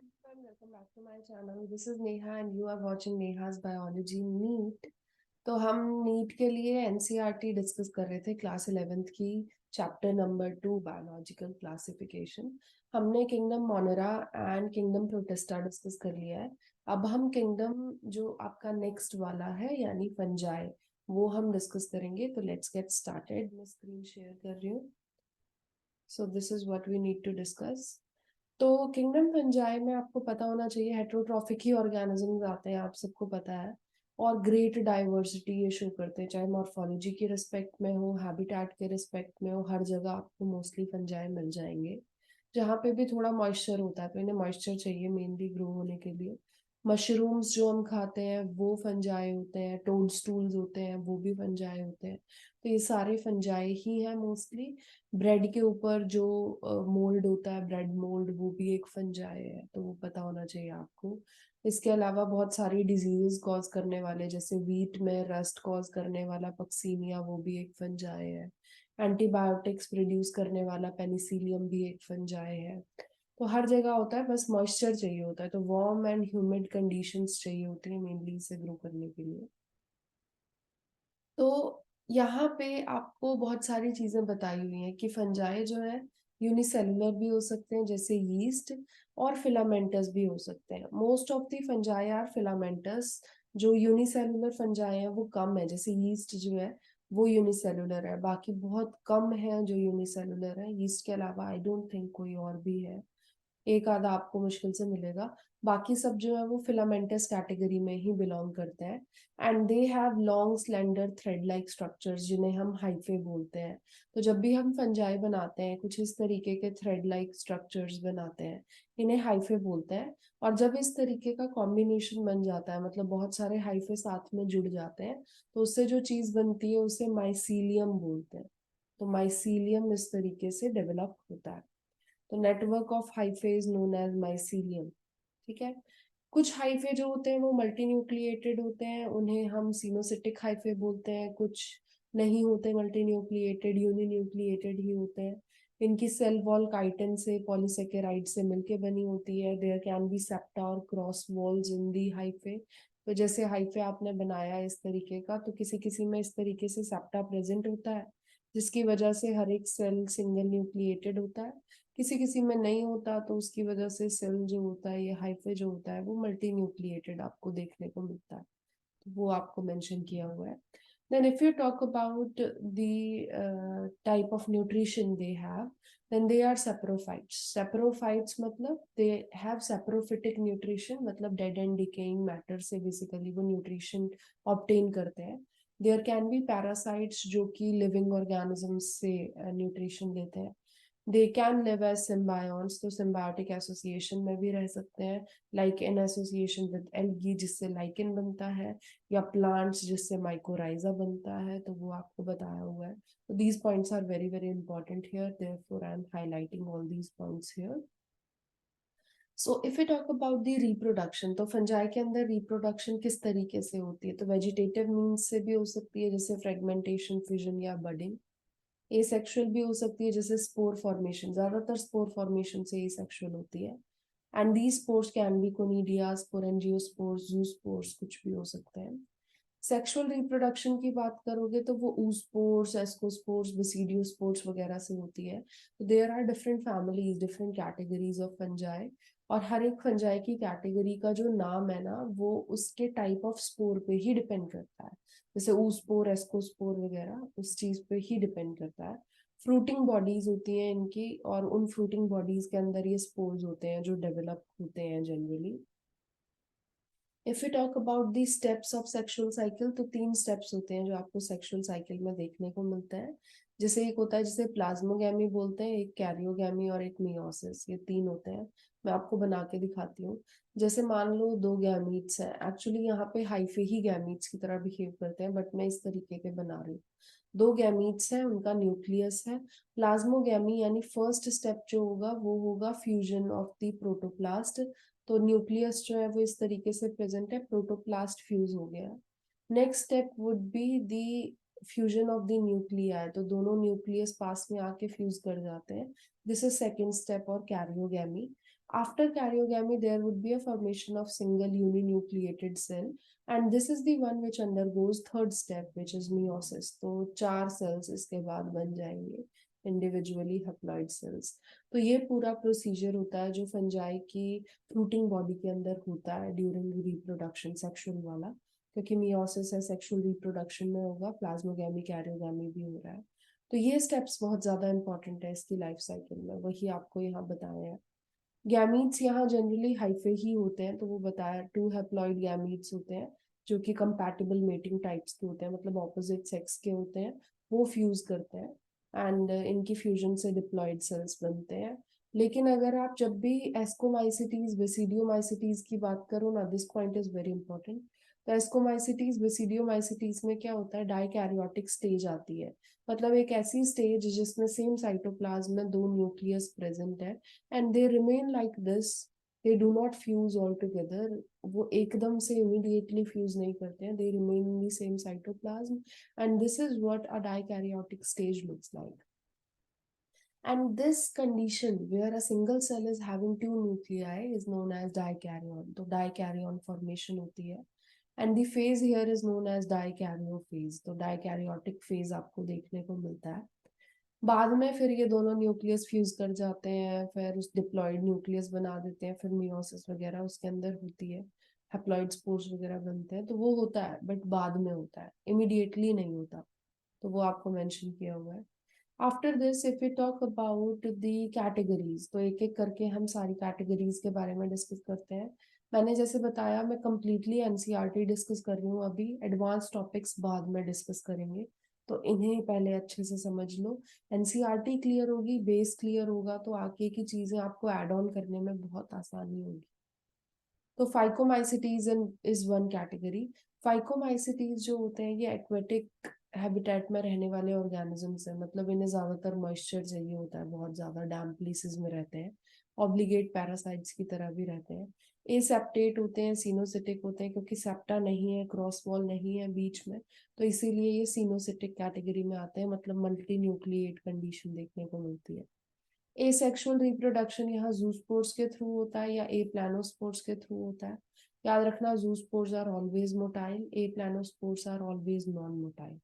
everyone, welcome back to my channel. This is Neha and you are watching Neha's Biology NEET. तो हम NEET के लिए NCERT discuss कर रहे थे क्लास 11th की चैप्टर नंबर 2 बायोलॉजिकल क्लासिफिकेशन। हमने kingdom Monera and kingdom protista discuss कर लिया है। अब हम किंगडम जो आपका नेक्स्ट वाला है यानी फंजाई वो हम डिस्कस करेंगे। तो लेट्स गेट स्टार्टेड। मैं स्क्रीन शेयर कर रही हूँ। So this is what we need to discuss. तो किंगडम फंजाई में आपको पता होना चाहिए हेट्रोट्रॉफिक ही ऑर्गेनिजम्स आते हैं, आप सबको पता है। और ग्रेट डाइवर्सिटी ये शो करते हैं, चाहे मॉर्फोलॉजी के रिस्पेक्ट में हो, हैबिटेट के रिस्पेक्ट में हो, हर जगह आपको मोस्टली फंजाई मिल जाएंगे। जहाँ पे भी थोड़ा मॉइस्चर होता है, तो इन्हें मॉइस्चर चाहिए मेनली ग्रो होने के लिए। मशरूम्स जो हम खाते हैं वो फंजाई होते हैं, टोड स्टूल्स होते हैं वो भी फंजाई होते हैं। तो ये सारे फंजाई ही हैं मोस्टली। ब्रेड के ऊपर जो मोल्ड होता है, ब्रेड मोल्ड, वो भी एक फंजाई है, तो वो पता होना चाहिए आपको। इसके अलावा बहुत सारी डिजीजेस कॉज करने वाले, जैसे वीट में रस्ट कॉज करने वाला पक्सीनिया, वो भी एक फंजाई है। एंटीबायोटिक्स प्रोड्यूस करने वाला पेनिसिलियम भी एक फंजाई है। तो हर जगह होता है, बस मॉइस्चर चाहिए होता है, तो वार्म एंड ह्यूमिड कंडीशंस चाहिए होती है मेनली इसे ग्रो करने के लिए। तो यहाँ पे आपको बहुत सारी चीजें बताई हुई हैं कि फंजाई जो है यूनिसेलुलर भी हो सकते हैं जैसे यीस्ट, और फिलामेंटस भी हो सकते हैं। Most of the fungi are filamentous. जो यूनिसेलुलर फंजाई है वो कम है, जैसे यीस्ट जो है वो यूनिसेलुलर है, बाकी बहुत कम है जो यूनिसेलुलर है। यीस्ट के अलावा आई डोंट थिंक कोई और भी है, एक आधा आपको मुश्किल से मिलेगा। बाकी सब जो है वो फिलामेंटस कैटेगरी में ही बिलोंग करते हैं। And they have long slender thread like structures जिन्हें हम हाइफे बोलते हैं। तो जब भी हम फंजाई बनाते हैं कुछ इस तरीके के थ्रेड लाइक स्ट्रक्चर्स बनाते हैं, इन्हें हाइफे बोलते हैं। और जब इस तरीके का कॉम्बिनेशन बन जाता है, मतलब बहुत सारे हाइफे साथ में जुड़ जाते हैं, तो उससे जो चीज बनती है उसे माइसीलियम बोलते हैं। तो माइसीलियम इस तरीके से डेवलप होता है। तो network of hyphae is known as mycelium. ठीक है। कुछ हाइफे जो होते हैं वो मल्टी न्यूक्लिएटेड होते हैं, उन्हें हम सिनोसिटिक हाइफे बोलते हैं। कुछ नहीं होते मल्टी न्यूक्लिएटेड, यूनि न्यूक्लिएटेड ही होते हैं। इनकी सेल वॉल काइटिन से, पॉलीसेकेराइड से मिलके बनी होती है। देयर कैन बी सेप्टा और cross walls in the hyphae. तो जैसे हाइफे आपने बनाया इस तरीके का, तो किसी किसी में इस तरीके से सेप्टा प्रेजेंट होता है, जिसकी वजह से हर एक सेल सिंगल न्यूक्लिएटेड होता है। किसी किसी में नहीं होता, तो उसकी वजह से सेल जो होता है, ये हाइफे जो होता है, वो मल्टी न्यूक्लिएटेड आपको देखने को मिलता है। तो वो आपको मेंशन किया हुआ है। Then if you talk about the type of nutrition they have, then they are saprophytes. Saprophytes मतलब they have saprophytic nutrition, मतलब dead and decaying matter से basically वो nutrition obtain करते हैं। There can be parasites जो कि living organisms से nutrition लेते हैं। दे कैन लिव एज सिम्बायोन्स, तो सिम्बायोटिक एसोसिएशन में भी रह सकते हैं, like in association with algae जिससे लाइकेन बनता है, या प्लांट्स जिससे माइकोराइजा बनता है, तो वो आपको बताया हुआ है। तो these points are very very important here, therefore I am highlighting all these points here. So if you talk about the reproduction, तो फंजाई के अंदर रिप्रोडक्शन किस तरीके से होती है, तो वेजिटेटिव मीन्स से भी हो सकती है जैसे फ्रेगमेंटेशन, फिजन या बडिंग। एसेक्सुअल भी हो सकती है जैसे स्पोर फॉर्मेशन, ज्यादातर स्पोर फॉर्मेशन से एसेक्सुअल होती है। And these spores can be conidia, sporangiospores, zoospores, कुछ भी हो सकते हैं। सेक्सुअल रिप्रोडक्शन की बात करोगे तो वो oospores, एस्कोस्पोर्स, बेसिडियोस्पोर्स वगैरह से होती है। तो there are different families, different categories of fungi, और हर एक फंजाई की कैटेगरी का जो नाम है ना, वो उसके टाइप ऑफ स्पोर पे ही डिपेंड करता है। जैसे oospore, एस्कोस्पोर वगैरह उस चीज पे ही डिपेंड करता है। फ्रूटिंग बॉडीज होती हैं इनकी, और उन फ्रूटिंग बॉडीज के अंदर ये स्पोर्स होते हैं जो डेवलप होते हैं generally. If you talk about the steps of sexual cycle, तो 3 स्टेप्स होते हैं जो आपको सेक्सुअल साइकिल में देखने को मिलते हैं। जैसे एक होता है जिसे प्लाज्मोगैमी बोलते हैं, एक कैरियोगैमी और एक मियोसिस, ये 3 होते हैं। मैं आपको बना के दिखाती हूँ। जैसे मान लो 2 गैमीट्स हैं, एक्चुअली यहाँ पे हाइफे ही गैमीट्स की तरह बिहेव करते हैं, बट मैं इस तरीके के बना रही हूँ। 2 गैमीट्स हैं, उनका न्यूक्लियस है। प्लाज्मोगैमी यानी फर्स्ट स्टेप जो होगा वो होगा फ्यूजन ऑफ द प्रोटोप्लास्ट। तो न्यूक्लियस जो है वो इस तरीके से प्रेजेंट है, प्रोटोप्लास्ट फ्यूज हो गया। Next step would be the fusion of the nuclei, तो दोनों न्यूक्लियस पास में आके फ्यूज कर जाते हैं। दिस इज सेकेंड स्टेप और karyogamy. After karyogamy, there would be a formation of single uninucleated cell, and this is the one which undergoes third step, which is meiosis. तो 4 cells इसके बाद बन जाएंगे individually haploid cells. तो ये पूरा procedure होता है जो फंजाई की फ्रूटिंग बॉडी के अंदर होता है ड्यूरिंग रिप्रोडक्शन, सेक्सुअल वाला, क्योंकि मियोसिस है सेक्सुअल रिप्रोडक्शन में होगा, प्लाज्मोगैमी कैरियोगैमी भी हो रहा है। तो ये स्टेप्स बहुत ज्यादा इंपॉर्टेंट है इसकी लाइफ साइकिल में, वही आपको यहाँ बताया है। गैमीट्स यहाँ जनरली हाइफे ही होते हैं, तो वो बताया 2 हैप्लॉइड गैमीट्स होते हैं जो कि कंपैटिबल मेटिंग टाइप्स के होते हैं, मतलब ऑपोजिट सेक्स के होते हैं, वो फ्यूज करते हैं एंड इनकी फ्यूजन से डिप्लॉइड सेल्स बनते हैं। लेकिन अगर आप जब भी एस्कोमाइसिटीज बेसिडियोमाइसिटीज की बात करो ना, this point is very important. तो एस्कोमाइसिटीज बेसिडियोमाइसिटीज में क्या होता है, डाइकैरियोटिक स्टेज आती है, मतलब एक ऐसी स्टेज जिसमें सेम साइटोप्लाज्म में 2 न्यूक्लियस प्रेजेंट है and they remain like this, they do not fuse all together, वो एकदम से immediately fuse नहीं करते हैं, they remain in the same cytoplasm, and this is what a dikaryotic stage looks like. And this condition where a single cell is having 2 nuclei is known as dikaryon, तो dikaryon formation होती है, and the phase here is known as dikaryo phase, तो dikaryotic phase आपको देखने को मिलता है। बाद में फिर ये दोनों न्यूक्लियस फ्यूज कर जाते हैं, फिर उस डिप्लॉइड न्यूक्लियस बना देते हैं, फिर मियोसिस वगैरह उसके अंदर होती है, हैप्लॉइड स्पोर्स वगैरह बनते हैं, तो वो होता है बट बाद में होता है, इमीडिएटली नहीं होता, तो वो आपको मेंशन किया हुआ है। After this if you talk about the categories, तो एक एक करके हम सारी कैटेगरीज के बारे में डिस्कस करते हैं। मैंने जैसे बताया मैं कंप्लीटली एनसीईआरटी डिस्कस कर रही हूँ अभी, एडवांस टॉपिक्स बाद में डिस्कस करेंगे, तो इन्हें पहले अच्छे से समझ लो। एनसीईआरटी क्लियर होगी, बेस क्लियर होगा, तो आगे की चीजें आपको ऐड ऑन करने में बहुत आसानी होगी। तो phycomycetes is one category. Phycomycetes जो होते हैं ये एक्वेटिक हैबिटेट में रहने वाले ऑर्गेनिजम्स हैं, मतलब इन्हें ज्यादातर मॉइस्चर चाहिए होता है, बहुत ज्यादा डैम्प प्लेसेस में रहते हैं, ऑब्लिगेट पैरासाइट्स की तरह भी रहते हैं। एसेप्टेट होते हैं, सीनोसिटिक होते हैं, क्योंकि सेप्टा नहीं है, क्रॉस वॉल नहीं है बीच में, तो इसीलिए ये सीनोसिटिक कैटेगरी में आते हैं, मतलब मल्टी न्यूक्लिएट कंडीशन देखने को मिलती है। एसेक्सुअल रिप्रोडक्शन यहाँ जूस्पोर्स के थ्रू होता है या ए प्लानोस्पोर्स के थ्रू होता है। याद रखना, zoospores are always motile, aplanospores are always non motile,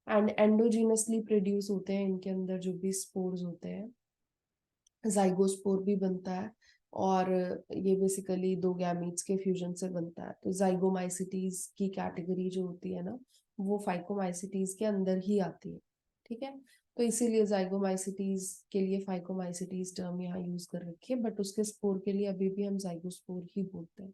and endogenously produce होते हैं इनके अंदर जो भी स्पोर्स होते हैं। जाइगोस्पोर भी बनता है, और ये बेसिकली 2 गैमीट्स के फ्यूजन से बनता है, तो जाइगोमाइसिटीज की कैटेगरी जो होती है ना, वो फाइकोमाइसिटीज के अंदर ही आती है, ठीक है। तो इसीलिए जाइगोमाइसिटीज के लिए फाइकोमाइसिटीज टर्म यहाँ यूज कर रखी है, बट उसके स्पोर के लिए अभी भी हम जाइगोस्पोर ही बोलते हैं।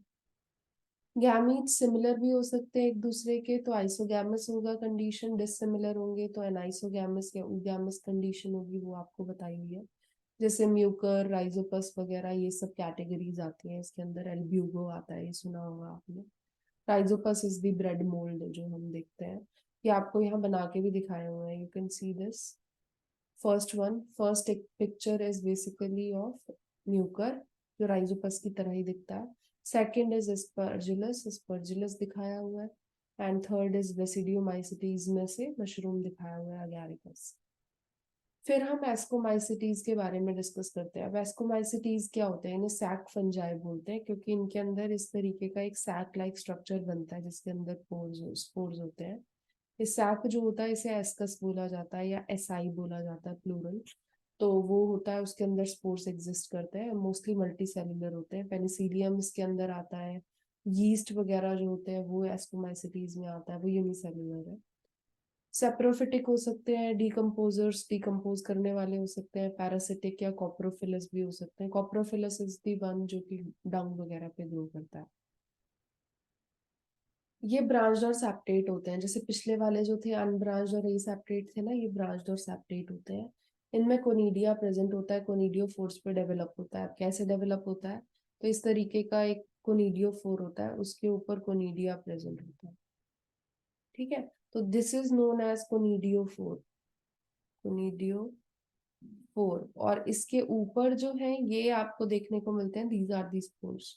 गैमीट्स सिमिलर भी हो सकते हैं एक दूसरे के, तो आइसोगैमस होगा कंडीशन, डिसिमिलर होंगे तो एनाइसोगैमस या ऊगैमस कंडीशन होगी, वो आपको बताई हुई है। जैसे म्यूकर, राइजोपस वगैरह ये सब कैटेगरीज आती हैं इसके अंदर, एल्ब्यूगो आता है, ये सुना होगा आपने। Rhizopus is the bread mould जो हम देखते हैं, ये आपको यहाँ बना के भी दिखाए हुए हैं, you can see this first one. First एक picture is basically of Mucor जो राइजोपस की तरह ही दिखता है, सेकेंड इज स्पर्जिलस, स्पर्जिलस दिखाया हुआ है, एंड थर्ड इज बेसिडियोमाइसिटीज में से मशरूम दिखाया हुआ है, अगैरिकस। फिर हम एस्कोमाइसिटीज के बारे में डिस्कस करते हैं। अब एस्कोमाइसिटीज क्या होते हैं, इन्हें सैक फंजाई बोलते हैं, क्योंकि इनके अंदर इस तरीके का एक सैक लाइक स्ट्रक्चर बनता है जिसके अंदर स्पोर्स होते हैं। इस सैक जो होता है इसे एस्कस बोला जाता है या एसआई बोला जाता है प्लूरल, तो वो होता है, उसके अंदर स्पोर्स एग्जिस्ट करते हैं, मोस्टली मल्टी सेलुलर होते हैं। पेनिसिलियम इसके अंदर आता है, यीस्ट वगैरह जो होते हैं वो एस्कोमाइसिटीज में आता है, वो यूनिसेलुलर है। सेप्रोफिटिक हो सकते हैं, डिकम्पोजर्स डिकम्पोज करने वाले हो सकते हैं, पैरासिटिक या कॉप्रोफिलस भी हो सकते हैं। कॉप्रोफिलस इज दी वन जो कि डंग वगैरह पे ग्रो करता है। ये ब्रांच्ड और सेप्टेट होते हैं, जैसे पिछले वाले जो थे अनब्रांच्ड और एसेप्टेट थे ना, ये ब्रांच्ड और सेप्टेट होते हैं। इनमें कोनिडिया प्रेजेंट होता है, कोनिडियो फोर्स पे डेवलप होता है। कैसे डेवलप होता है, तो इस तरीके का एक कोनिडियो फोर होता है, उसके ऊपर कोनिडिया प्रेजेंट होता है, ठीक है। तो this is known as conidiophore, conidiophore, और इसके ऊपर जो है ये आपको देखने को मिलते हैं, दीज आर दी स्पोर्स,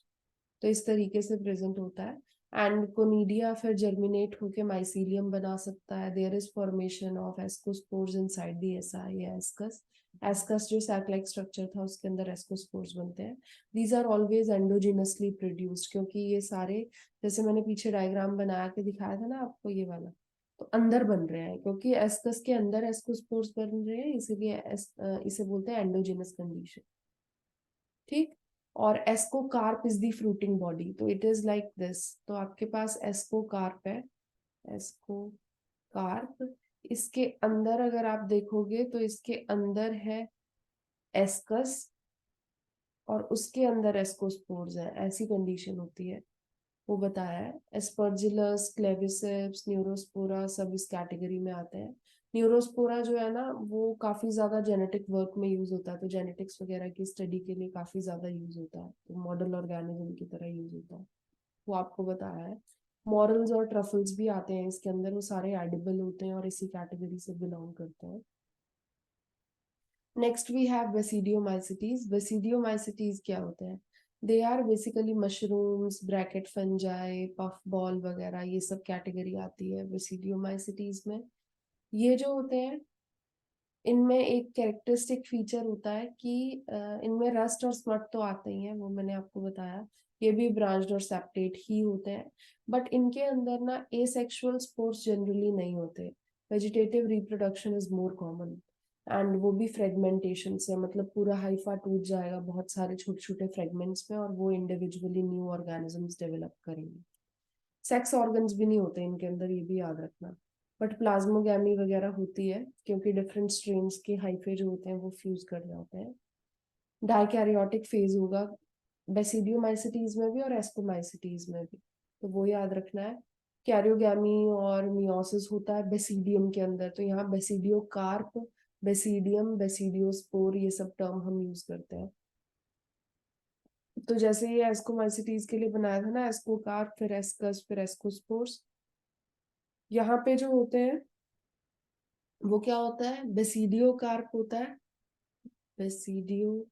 तो इस तरीके से प्रेजेंट होता है। एंड कोनिडिया फिर जर्मिनेट होके माइसीलियम बना सकता है। There is formation of ascospores inside the asci या एस्कस। एस्कस जो सैक लाइक स्ट्रक्चर था उसके अंदर एस्कोस्पोर्स बनते हैं। These are always endogenously produced, क्योंकि ये सारे, जैसे मैंने पीछे डायग्राम बना के दिखाया था ना आपको ये वाला, तो अंदर बन रहे हैं, क्योंकि एस्कस के अंदर एस्कोस्पोर्स बन रहे हैं, इसीलिए इसे बोलते हैं एंडोजिनस कंडीशन। ठीक। और ascocarp is the fruiting body, तो इट इज लाइक दिस। तो आपके पास एस्कोकार्प है, एस्कोकार्प। इसके अंदर अगर आप देखोगे तो इसके अंदर है एस्कस और उसके अंदर एस्कोस्पोर्स है, ऐसी कंडीशन होती है। वो बताया है। एस्परजिलस, क्लेविसेप्स, न्यूरोस्पोरा सब इस कैटेगरी में आते हैं। न्यूरोस्पोरा जो है ना वो काफी ज्यादा जेनेटिक वर्क में यूज होता है, तो जेनेटिक्स वगैरह की स्टडी के लिए काफी ज्यादा यूज होता है, तो मॉडल ऑर्गेनिज्म की तरह यूज होता है, वो आपको बताया है। मॉरल्स और ट्रफल्स भी आते हैं इसके अंदर, वो सारे एडिबल होते हैं और इसी कैटेगरी से बिलोंग करते हैं। Next we have basidiomycetes. Basidiomycetes क्या होते हैं? They are basically mushrooms, bracket fungi, puff ball वगैरह, ये सब कैटेगरी आती है बेसिडियोमाइसिटीज में। ये जो होते हैं इनमें एक कैरेक्टरिस्टिक फीचर होता है कि इनमें रस्ट और स्मट तो आते ही हैं, वो मैंने आपको बताया। ये भी ब्रांच्ड और सेप्टेट ही होते हैं, बट इनके अंदर ना एसेक्सुअल स्पोर्स जनरली नहीं होते। Vegetative reproduction is more common, and वो भी फ्रेगमेंटेशन से, मतलब पूरा हाइफा टूट जाएगा बहुत सारे छोटे छोटे फ्रेगमेंट्स में और वो इंडिविजुअली न्यू ऑर्गेनिजम्स डेवलप करेंगे। सेक्स ऑर्गन्स भी नहीं होते इनके अंदर, ये भी याद रखना। बट प्लाज्मोगैमी वगैरह होती है, क्योंकि डिफरेंट स्ट्रेन्स के हाइफे जो होते हैं वो फ्यूज कर जाते हैं। डाइकैरियोटिक फेज होगा बेसिडियोमाइसिटीज में भी और एस्कोमाइसिटीज में भी, तो वो याद रखना है। कैरियोगैमी और मियोसिस होता है बेसिडियम के अंदर, तो यहाँ बेसिडियोकार्प, बेसिडियम, बेसिडियोस्पोर, ये सब टर्म हम यूज करते हैं। तो जैसे ये एस्कोमाइसिटीज के लिए बनाया था ना, एस्कोकार्प, फिर एस्कस, फिर एस्कोस्पोर्स, यहाँ पे जो होते हैं वो क्या होता है? बेसिडियोकार्प होता है, बेसिडियोकार्प।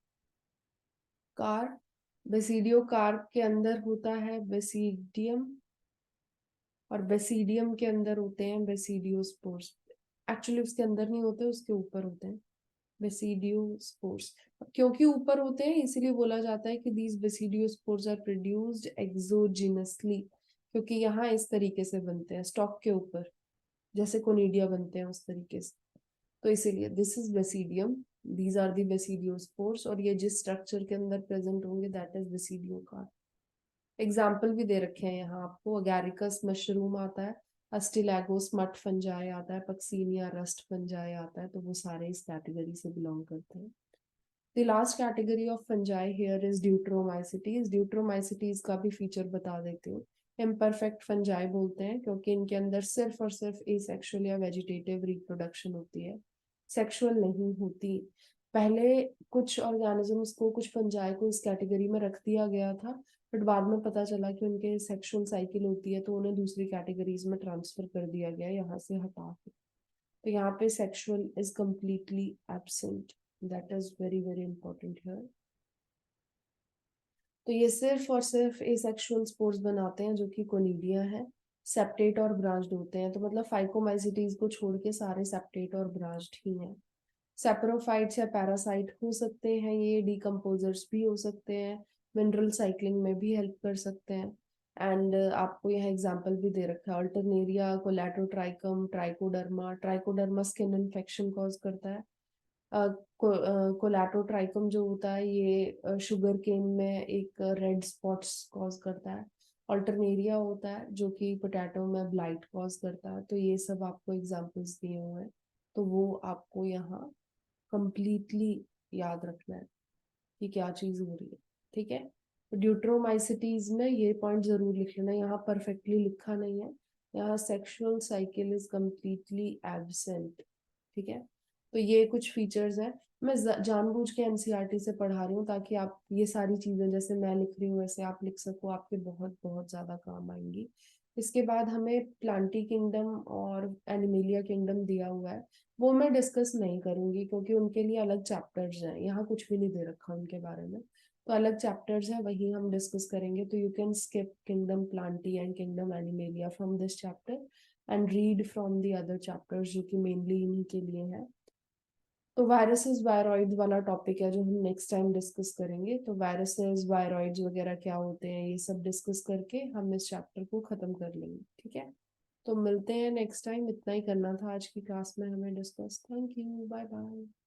बेसिडियोकार्प के अंदर होता है बेसिडियम, और बेसिडियम के अंदर होते हैं बेसिडियोस्पोर्स। एक्चुअली उसके अंदर नहीं होते, उसके ऊपर होते हैं बेसिडियोस्पोर्स। क्योंकि ऊपर होते हैं इसीलिए बोला जाता है कि दीज बेसिडियोस्पोर्स आर प्रोड्यूस्ड एक्सोजिनसली, क्योंकि यहाँ इस तरीके से बनते हैं स्टॉक के ऊपर, जैसे कोनिडिया बनते हैं उस तरीके से, तो इसीलिए this is basidium, these are the basidiospores, और ये जिस स्ट्रक्चर के अंदर प्रेजेंट होंगे दैट इज बेसिडियोकार्प। एग्जाम्पल भी दे रखे हैं यहाँ आपको। अगैरिकस मशरूम आता है, अस्टिलैगोस मट फंजाई आता है, पक्सीनिया रस्ट फंजाई आता है, तो वो सारे इस कैटेगरी से बिलोंग करते हैं। The last category of fungi here is Deuteromycetes. Deuteromycetes का भी फीचर बता देती हूँ। इम्परफेक्ट फंजाई बोलते हैं क्योंकि इनके अंदर सिर्फ और सिर्फ एसेक्सुअल या वेजिटेटिव रिप्रोडक्शन होती है, सेक्सुअल नहीं होती। पहले कुछ ऑर्गेनिजम्स को, कुछ फंजाई को इस कैटेगरी में रख दिया गया था, बट बाद में पता चला कि उनके सेक्सुअल साइकिल होती है, तो उन्हें दूसरी कैटेगरीज में ट्रांसफर कर दिया गया, यहाँ से हटा के। तो यहाँ पे sexual is completely absent, that is very very important here. तो ये सिर्फ और सिर्फ एसेक्सुअल स्पोर्स बनाते हैं जो कि कोनिडिया है। सेप्टेट और ब्रांच्ड होते हैं, तो मतलब फाइकोमाइसिटीज को छोड़ के सारे सेप्टेट और ब्रांच्ड ही हैं। सेप्रोफाइट्स या पैरासाइट हो सकते हैं, ये डिकम्पोजर्स भी हो सकते हैं, मिनरल साइक्लिंग में भी हेल्प कर सकते हैं। एंड आपको यहाँ एग्जांपल भी दे रखा है, Alternaria, Colletotrichum, Trichoderma. Trichoderma skin infection cause करता है। कोलैटोट्राइकम जो होता है ये शुगर केन में एक रेड स्पॉट्स कॉज करता है। अल्टरनेरिया होता है जो कि पोटैटो में ब्लाइट कॉज करता है। तो ये सब आपको एग्जांपल्स दिए हुए हैं, तो वो आपको यहाँ कंप्लीटली याद रखना है कि क्या चीज हो रही है। ठीक है, ड्यूट्रोमाइसिटीज में ये पॉइंट जरूर लिख लेना, यहाँ परफेक्टली लिखा नहीं है, यहाँ sexual cycle is completely absent. ठीक है, तो ये कुछ फीचर्स हैं। मैं जानबूझ के एनसीईआरटी से पढ़ा रही हूँ ताकि आप ये सारी चीजें जैसे मैं लिख रही हूँ वैसे आप लिख सको, आपके बहुत बहुत ज्यादा काम आएंगी। इसके बाद हमें प्लांटी किंगडम और एनिमेलिया किंगडम दिया हुआ है, वो मैं डिस्कस नहीं करूंगी क्योंकि उनके लिए अलग चैप्टर्स हैं, यहाँ कुछ भी नहीं दे रखा उनके बारे में। तो अलग चैप्टर्स हैं, वही हम डिस्कस करेंगे। तो you can skip kingdom Plantae and kingdom animalia from this chapter and read from the other chapters जो कि मेनली इन्हीं के लिए है। तो वायरसेस वायरॉइड वाला टॉपिक है जो हम नेक्स्ट टाइम डिस्कस करेंगे। तो वायरसेस वायरॉइड्स वगैरह क्या होते हैं ये सब डिस्कस करके हम इस चैप्टर को खत्म कर लेंगे, ठीक है। तो मिलते हैं नेक्स्ट टाइम, इतना ही करना था आज की क्लास में हमें discuss. Thank you, bye bye.